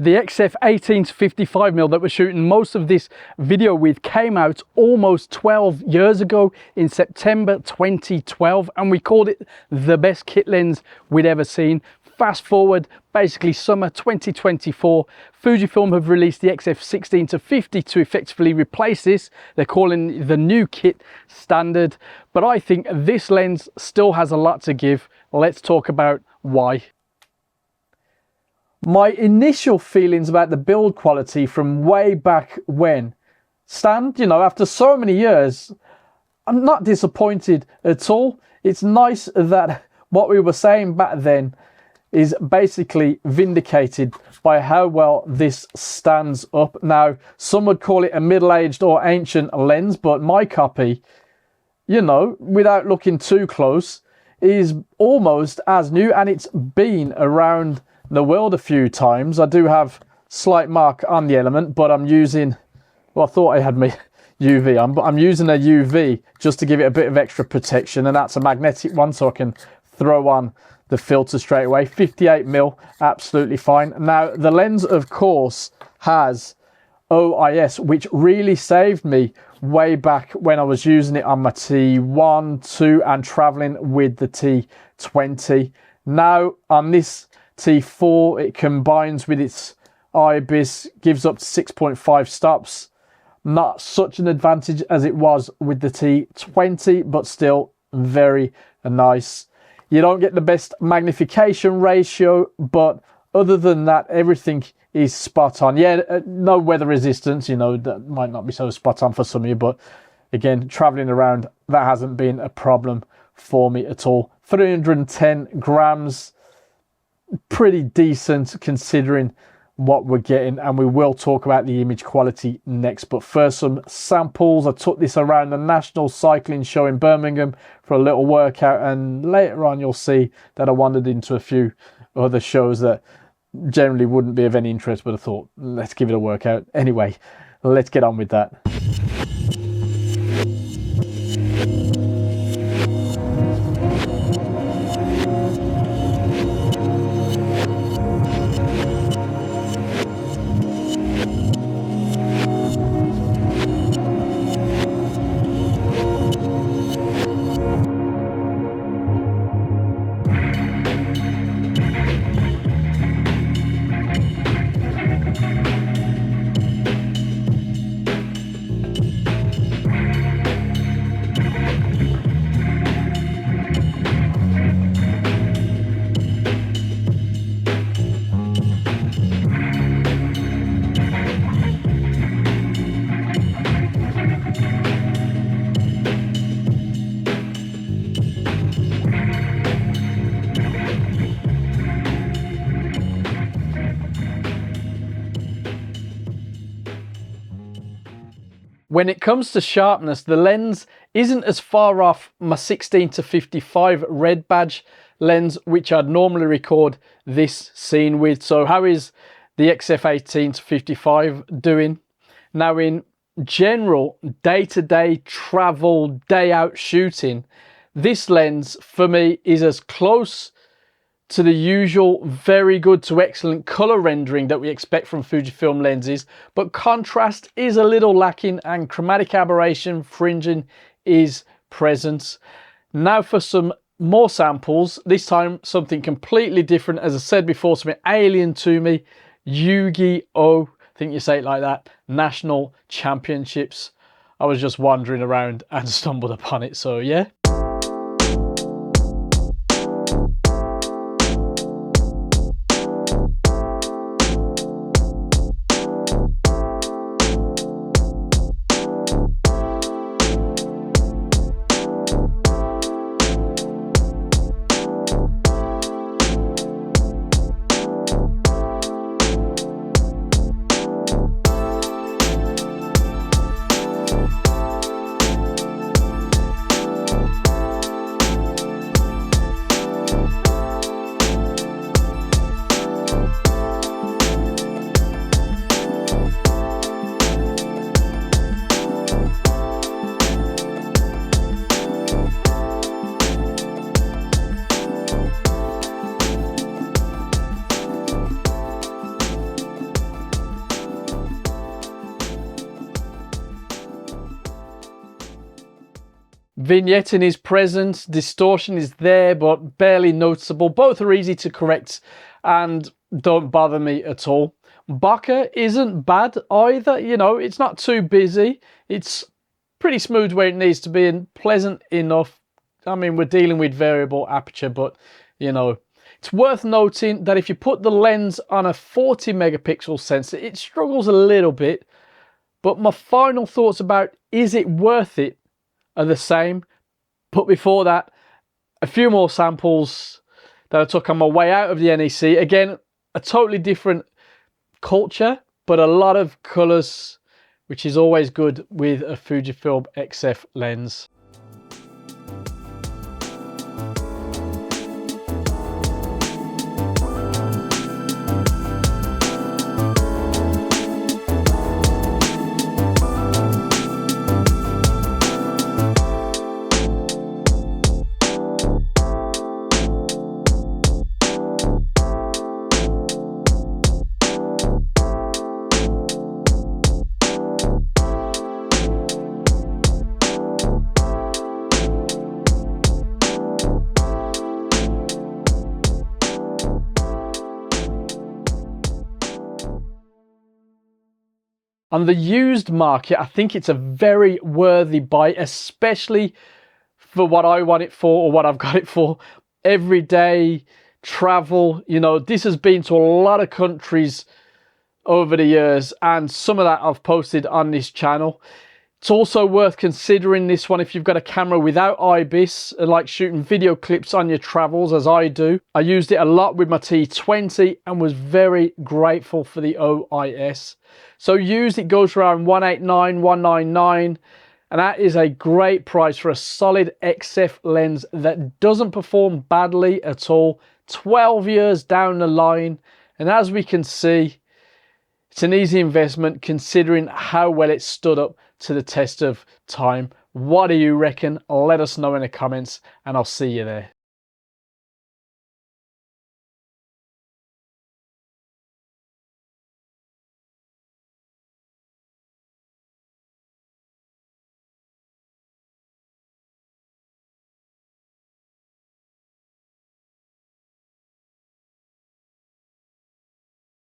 The XF 18-55mm that we're shooting most of this video with came out almost 12 years ago in September 2012, and we called it the best kit lens we'd ever seen. Fast forward, basically summer 2024, Fujifilm have released the XF 16-50 to effectively replace this. They're calling it the new kit standard, but I think this lens still has a lot to give. Let's talk about why. My initial feelings about the build quality from way back when stand, you know, after so many years, I'm not disappointed at all. It's nice that what we were saying back then is basically vindicated by how well this stands up. Now, some would call it a middle-aged or ancient lens, but my copy, you know, without looking too close, is almost as new, and it's been around the world a few times. I do have slight mark on the element, but I'm using, well, I thought I had my UV on, but I'm using a UV just to give it a bit of extra protection, and that's a magnetic one, so I can throw on the filter straight away. 58mm, absolutely fine. Now, the lens, of course, has OIS, which really saved me way back when I was using it on my T1, 2, and traveling with the T20. Now, on this T4, it combines with its IBIS, gives up to 6.5 stops. Not such an advantage as it was with the T20, but still very nice. You don't get the best magnification ratio, but other than that, everything is spot on. Yeah, no weather resistance, you know, that might not be so spot on for some of you, but again, traveling around, that hasn't been a problem for me at all. 310 grams, pretty decent considering what we're getting, and we will talk about the image quality next. But first, some samples. I took this around the National Cycling Show in Birmingham for a little workout, and later on you'll see that I wandered into a few other shows that generally wouldn't be of any interest, but I thought, let's give it a workout. Anyway, let's get on with that. When it comes to sharpness, the lens isn't as far off my 16-55 red badge lens, which I'd normally record this scene with. So how is the XF 18-55 doing? Now, in general, day-to-day travel, day-out shooting, this lens for me is as close to the usual very good to excellent color rendering that we expect from Fujifilm lenses, but contrast is a little lacking and chromatic aberration, fringing is present. Now for some more samples, this time something completely different. As I said before, something alien to me. Yu-Gi-Oh, I think you say it like that, National Championships. I was just wandering around and stumbled upon it, so yeah. Vignetting is present, distortion is there, but barely noticeable. Both are easy to correct and don't bother me at all. Bokeh isn't bad either, you know, it's not too busy. It's pretty smooth where it needs to be and pleasant enough. I mean, we're dealing with variable aperture, but you know, it's worth noting that if you put the lens on a 40 megapixel sensor, it struggles a little bit. But my final thoughts about is it worth it are the same. But before that, a few more samples that I took on my way out of the NEC. Again, a totally different culture, but a lot of colors, which is always good with a Fujifilm XF lens. On the used market, I think it's a very worthy buy, especially for what I want it for or what I've got it for. Everyday travel, you know, this has been to a lot of countries over the years, and some of that I've posted on this channel. It's also worth considering this one if you've got a camera without IBIS, like shooting video clips on your travels as I do. I used it a lot with my T20 and was very grateful for the OIS. So used, it goes around 189, 199, and that is a great price for a solid XF lens that doesn't perform badly at all. 12 years down the line, and as we can see, it's an easy investment considering how well it stood up to the test of time. What do you reckon? Let us know in the comments, and I'll see you there.